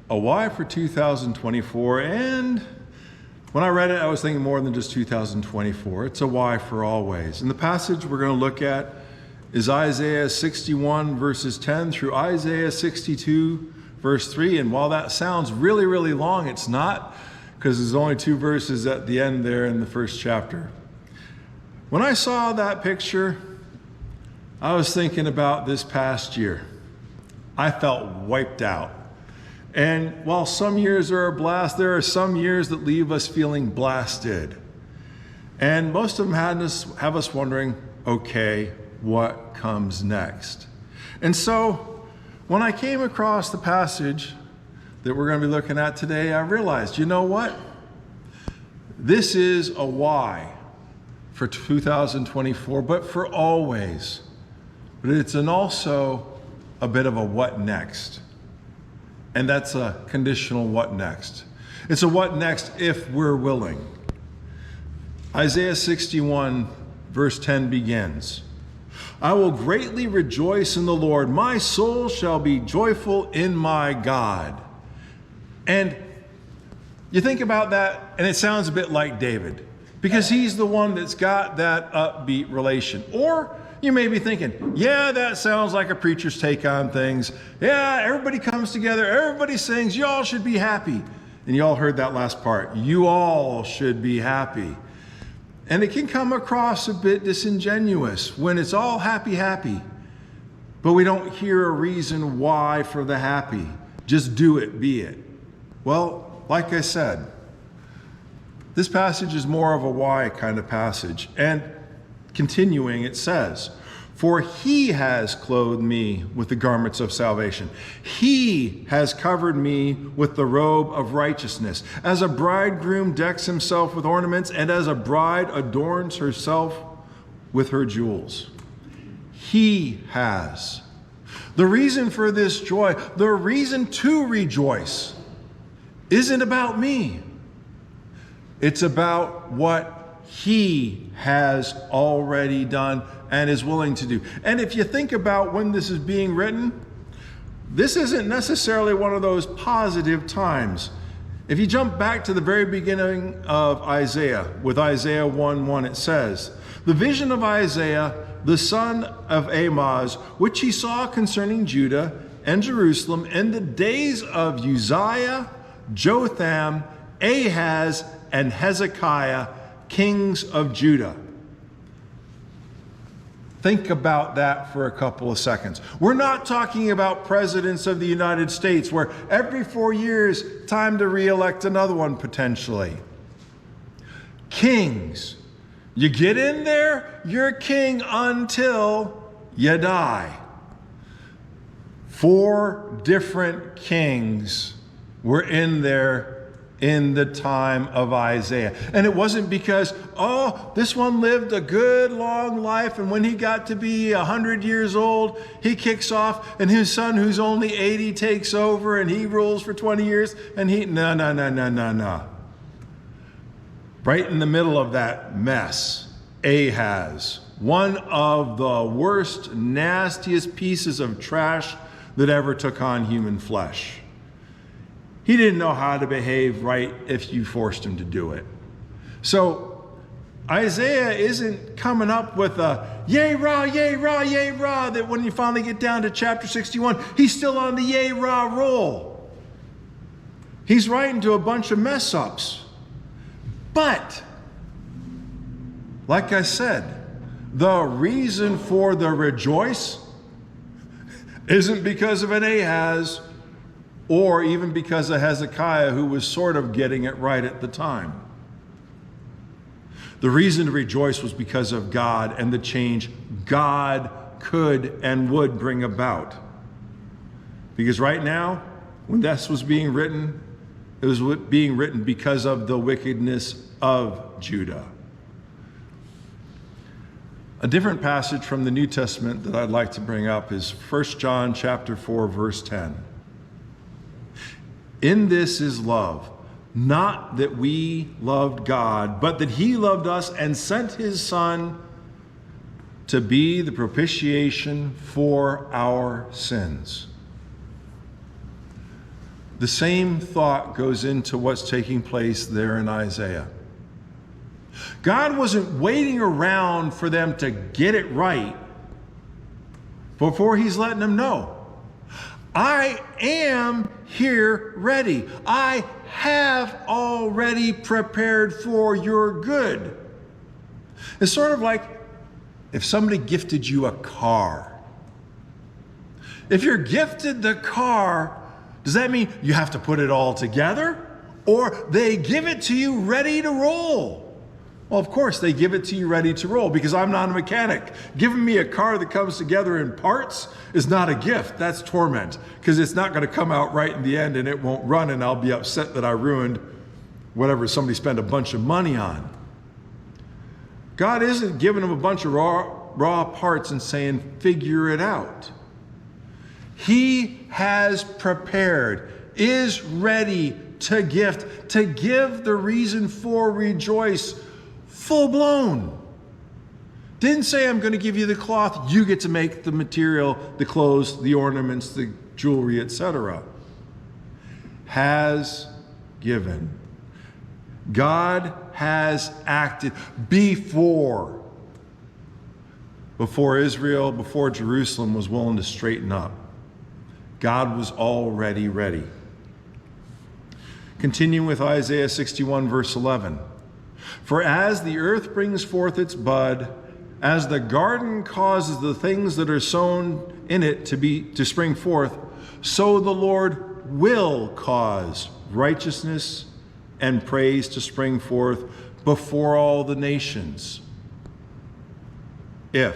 a why for 2024, and when I read it, I was thinking more than just 2024. It's a why for always. And the passage we're going to look at is Isaiah 61 verses 10 through Isaiah 62 verse 3. And while that sounds really, really long, it's not, because there's only 2 verses at the end there in the first chapter. When I saw that picture, I was thinking about this past year. I felt wiped out. And while some years are a blast, there are some years that leave us feeling blasted. And most of them have us wondering, okay, what comes next? And so when I came across the passage that we're going to be looking at today, I realized, you know what? This is a why for 2024, but for always. But it's also a bit of a what next. And that's a conditional what next. It's a what next if we're willing. Isaiah 61 verse 10 begins, I will greatly rejoice in the Lord. My soul shall be joyful in my God. And you think about that, and it sounds a bit like David, because he's the one that's got that upbeat relation. Or you may be thinking, yeah, that sounds like a preacher's take on things. Yeah, everybody comes together, everybody sings, you all should be happy. And you all heard that last part, you all should be happy. And it can come across a bit disingenuous when it's all happy, happy, but we don't hear a reason why for the happy. Just do it, be it. Well, like I said, this passage is more of a why kind of passage. And continuing, it says, for he has clothed me with the garments of salvation. He has covered me with the robe of righteousness. As a bridegroom decks himself with ornaments, and as a bride adorns herself with her jewels. He has. The reason for this joy, the reason to rejoice, isn't about me. It's about what he has already done and is willing to do. And if you think about when this is being written, this isn't necessarily one of those positive times. If you jump back to the very beginning of Isaiah, with Isaiah 1:1, it says, the vision of Isaiah, the son of Amoz, which he saw concerning Judah and Jerusalem in the days of Uzziah, Jotham, Ahaz, and Hezekiah, kings of Judah. Think about that for a couple of seconds. We're not talking about presidents of the United States where every 4 years, time to re-elect another one potentially. Kings. You get in there, you're king until you die. 4 different kings were in there in the time of Isaiah. And it wasn't because, oh, this one lived a good long life, and when he got to be 100 years old, he kicks off, and his son who's only 80 takes over, and he rules for 20 years, and no. Right in the middle of that mess, Ahaz, one of the worst, nastiest pieces of trash that ever took on human flesh. He didn't know how to behave right if you forced him to do it. So Isaiah isn't coming up with a yay, rah, yay, rah, yay, rah, that when you finally get down to chapter 61, he's still on the yay, rah roll. He's writing to a bunch of mess ups. But, like I said, the reason for the rejoice isn't because of an Ahaz, or even because of Hezekiah, who was sort of getting it right at the time. The reason to rejoice was because of God and the change God could and would bring about. Because right now, when this was being written, it was being written because of the wickedness of Judah. A different passage from the New Testament that I'd like to bring up is 1 John chapter 4, verse 10. In this is love, not that we loved God, but that he loved us and sent his Son to be the propitiation for our sins. The same thought goes into what's taking place there in Isaiah. God wasn't waiting around for them to get it right before he's letting them know, I am here ready. I have already prepared for your good. It's sort of like if somebody gifted you a car. If you're gifted the car, does that mean you have to put it all together? Or they give it to you ready to roll? Well, of course, they give it to you ready to roll because I'm not a mechanic. Giving me a car that comes together in parts is not a gift. That's torment because it's not going to come out right in the end and it won't run and I'll be upset that I ruined whatever somebody spent a bunch of money on. God isn't giving them a bunch of raw parts and saying, figure it out. He has prepared, is ready to give the reason for rejoice full blown. Didn't say I'm going to give you the cloth, you get to make the material, the clothes, the ornaments, the jewelry, etc. Has given. God has acted before Israel, before Jerusalem was willing to straighten up. God was already ready. Continuing with Isaiah 61 verse 11. For as the earth brings forth its bud, as the garden causes the things that are sown in it to spring forth, so the Lord will cause righteousness and praise to spring forth before all the nations. If.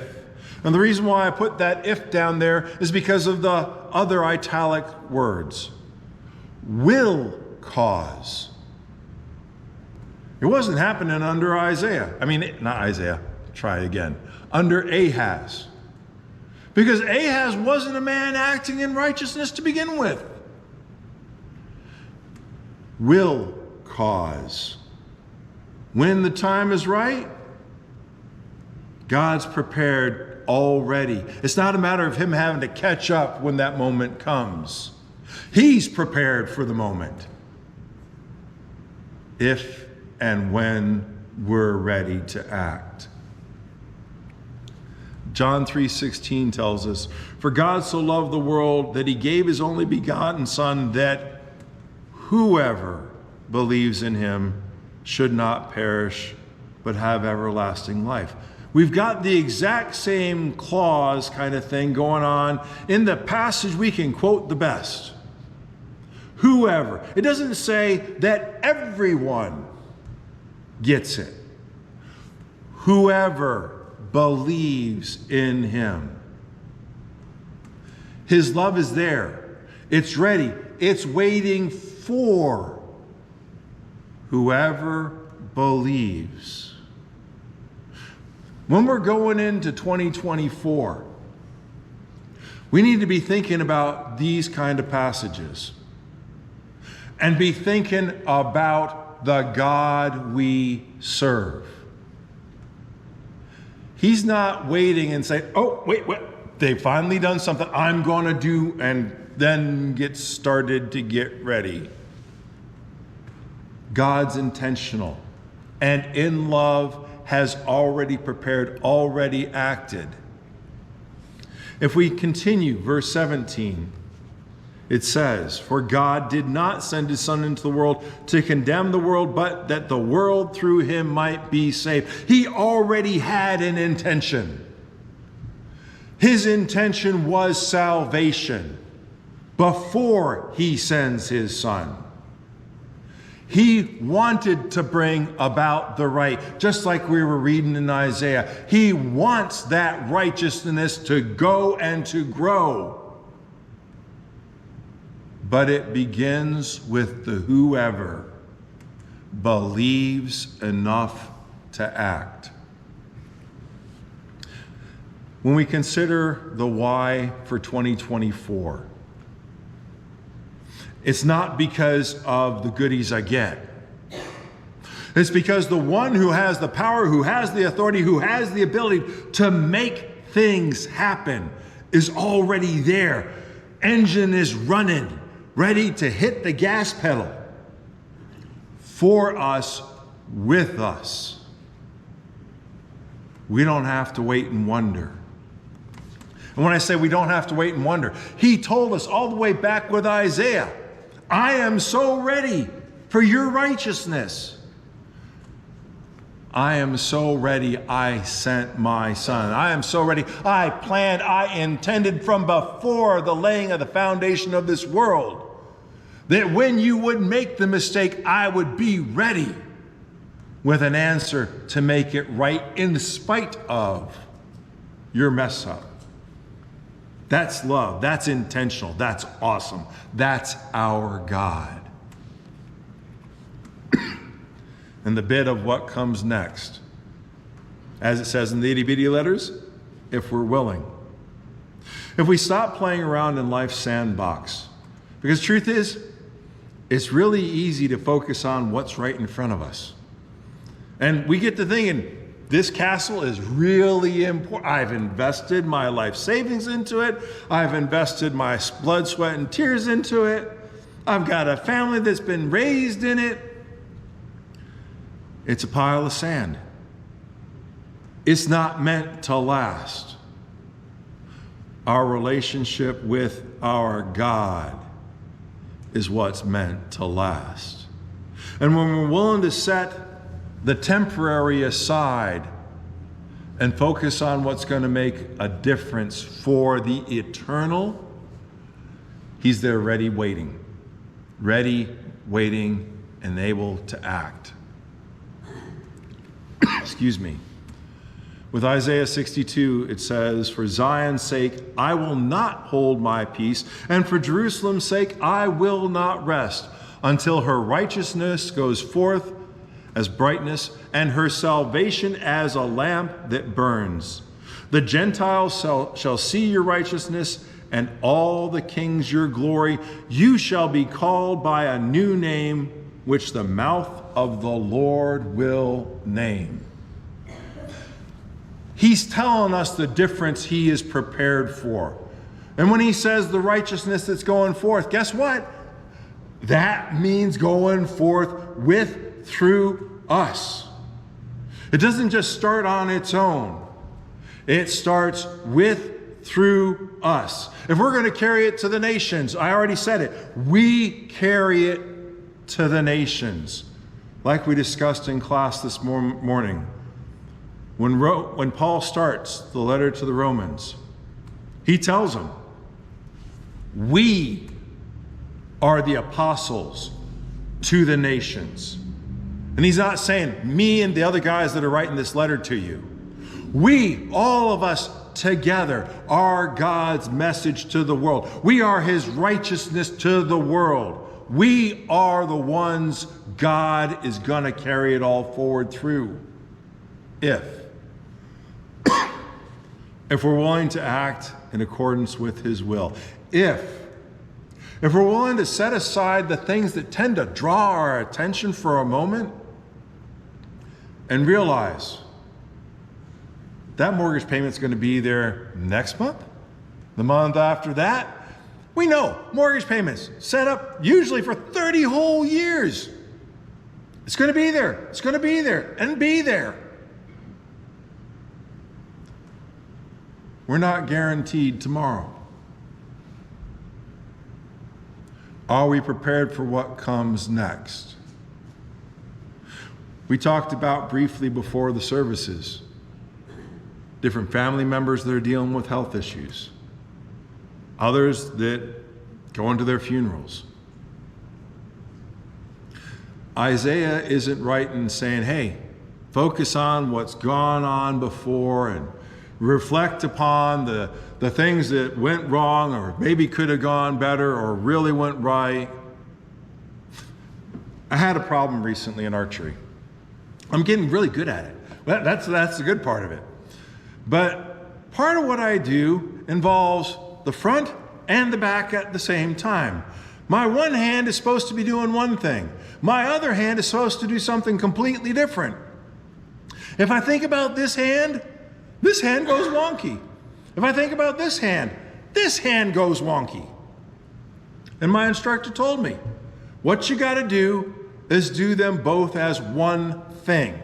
And the reason why I put that if down there is because of the other italic words. Will cause. It wasn't happening under Isaiah. Not Isaiah. Try again. Under Ahaz. Because Ahaz wasn't a man acting in righteousness to begin with. Will cause. When the time is right, God's prepared already. It's not a matter of him having to catch up when that moment comes. He's prepared for the moment. If and when we're ready to act. John 3:16 tells us, for God so loved the world that he gave his only begotten Son, that whoever believes in him should not perish, but have everlasting life. We've got the exact same clause kind of thing going on in the passage we can quote the best. Whoever. It doesn't say that everyone gets it. Whoever believes in him. His love is there. It's ready. It's waiting for whoever believes. When we're going into 2024, we need to be thinking about these kind of passages and be thinking about the God we serve. He's not waiting and saying, oh, wait, they've finally done something I'm going to do, and then get started to get ready. God's intentional and in love has already prepared, already acted. If we continue, verse 17, it says, for God did not send his Son into the world to condemn the world, but that the world through him might be saved. He already had an intention. His intention was salvation before he sends his Son. He wanted to bring about the right, just like we were reading in Isaiah. He wants that righteousness to go and to grow. But it begins with the whoever believes enough to act. When we consider the why for 2024, it's not because of the goodies I get. It's because the one who has the power, who has the authority, who has the ability to make things happen is already there. Engine is running, ready to hit the gas pedal for us, with us. We don't have to wait and wonder. And when I say we don't have to wait and wonder, he told us all the way back with Isaiah, I am so ready for your righteousness. I am so ready, I sent my son. I am so ready, I planned, I intended from before the laying of the foundation of this world, that when you would make the mistake, I would be ready with an answer to make it right in spite of your mess up. That's love. That's intentional. That's awesome. That's our God. And the bit of what comes next, as it says in the itty bitty letters, if we're willing. If we stop playing around in life's sandbox, because truth is, it's really easy to focus on what's right in front of us. And we get to thinking, this castle is really important. I've invested my life savings into it. I've invested my blood, sweat, and tears into it. I've got a family that's been raised in it. It's a pile of sand. It's not meant to last. Our relationship with our God is what's meant to last. And when we're willing to set the temporary aside and focus on what's going to make a difference for the eternal, he's there ready, waiting, and able to act. Excuse me. With Isaiah 62, it says, for Zion's sake, I will not hold my peace, and for Jerusalem's sake, I will not rest, until her righteousness goes forth as brightness, and her salvation as a lamp that burns. The Gentiles shall see your righteousness, and all the kings your glory. You shall be called by a new name, which the mouth of the Lord will name. He's telling us the difference he is prepared for. And when he says the righteousness that's going forth, guess what? That means going forth through us. It doesn't just start on its own. It starts through us. If we're going to carry it to the nations, I already said it, we carry it to the nations. Like we discussed in class this morning. When Paul starts the letter to the Romans, he tells them, we are the apostles to the nations. And he's not saying me and the other guys that are writing this letter to you. We, all of us together, are God's message to the world. We are his righteousness to the world. We are the ones God is going to carry it all forward through. If we're willing to act in accordance with his will. If we're willing to set aside the things that tend to draw our attention for a moment and realize that mortgage payment's going to be there next month, the month after that. We know mortgage payments set up usually for 30 whole years. It's going to be there. It's going to be there and be there. We're not guaranteed tomorrow. Are we prepared for what comes next? We talked about briefly before the services, different family members that are dealing with health issues, others that go into their funerals. Isaiah isn't writing saying, hey, focus on what's gone on before and reflect upon the things that went wrong or maybe could have gone better or really went right. I had a problem recently in archery. I'm getting really good at it. That's the good part of it. But part of what I do involves the front and the back at the same time. My one hand is supposed to be doing one thing. My other hand is supposed to do something completely different. If I think about this hand goes wonky. If I think about this hand goes wonky. And my instructor told me, what you got to do is do them both as one thing.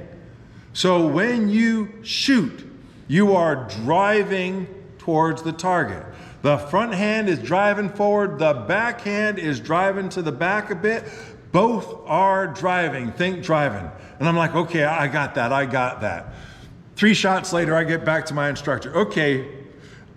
So when you shoot, you are driving towards the target. The front hand is driving forward. The back hand is driving to the back a bit. Both are driving. Think driving. And I'm like, okay, I got that. 3 shots later, I get back to my instructor. Okay,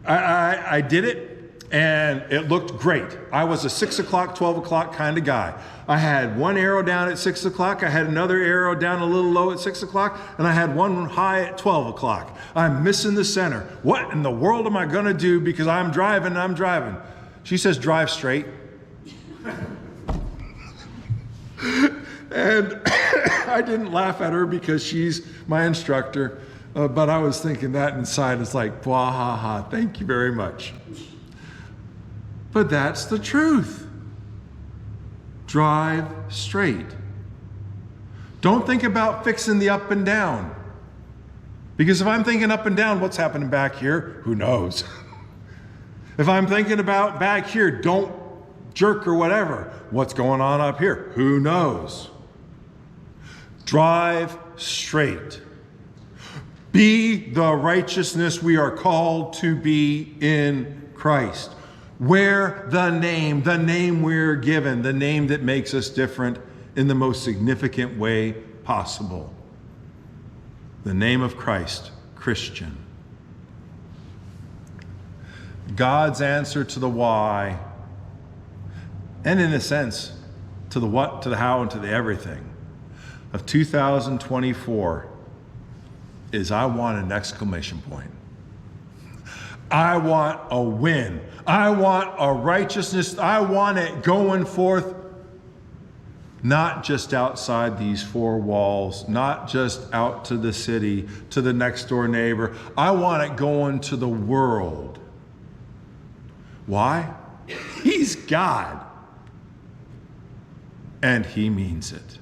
I did it, and it looked great. I was a 6 o'clock, 12 o'clock kind of guy. I had one arrow down at 6 o'clock. I had another arrow down a little low at 6 o'clock, and I had one high at 12 o'clock. I'm missing the center. What in the world am I going to do because I'm driving? She says, drive straight. And I didn't laugh at her because she's my instructor, but I was thinking that inside. It's like, wah ha ha, thank you very much. But that's the truth. Drive straight. Don't think about fixing the up and down. Because if I'm thinking up and down, what's happening back here? Who knows? If I'm thinking about back here, don't jerk or whatever. What's going on up here? Who knows? Drive straight. Be the righteousness we are called to be in Christ. Wear the name we're given, the name that makes us different in the most significant way possible. The name of Christ, Christian. God's answer to the why, and in a sense, to the what, to the how, and to the everything of 2024 is I want an exclamation point. I want a win. I want a righteousness. I want it going forth, not just outside these 4 walls, not just out to the city, to the next door neighbor. I want it going to the world. Why? He's God. And he means it.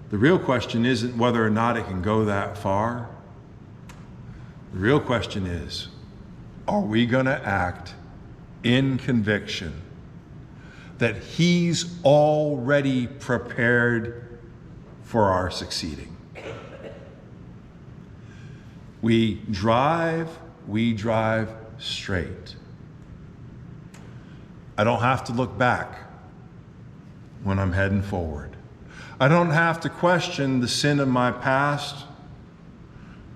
The real question isn't whether or not it can go that far. The real question is, are we going to act in conviction that he's already prepared for our succeeding? We drive straight. I don't have to look back when I'm heading forward. I don't have to question the sin of my past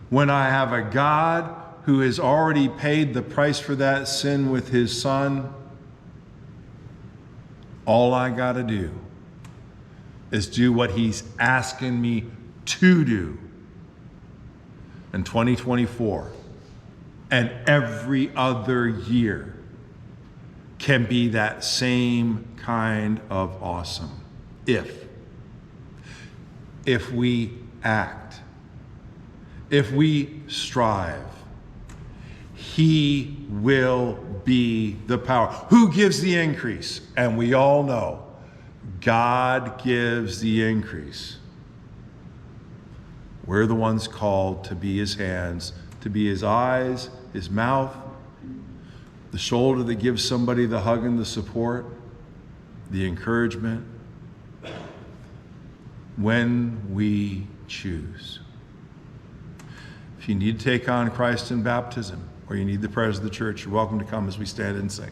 when I have a God who has already paid the price for that sin with his Son. All I got to do is do what he's asking me to do. In 2024 and every other year can be that same kind of awesome if we act, if we strive. He will be the power. Who gives the increase? And we all know God gives the increase. We're the ones called to be his hands, to be his eyes, his mouth, the shoulder that gives somebody the hug and the support, the encouragement, when we choose. If you need to take on Christ in baptism, or you need the prayers of the church, you're welcome to come as we stand and sing.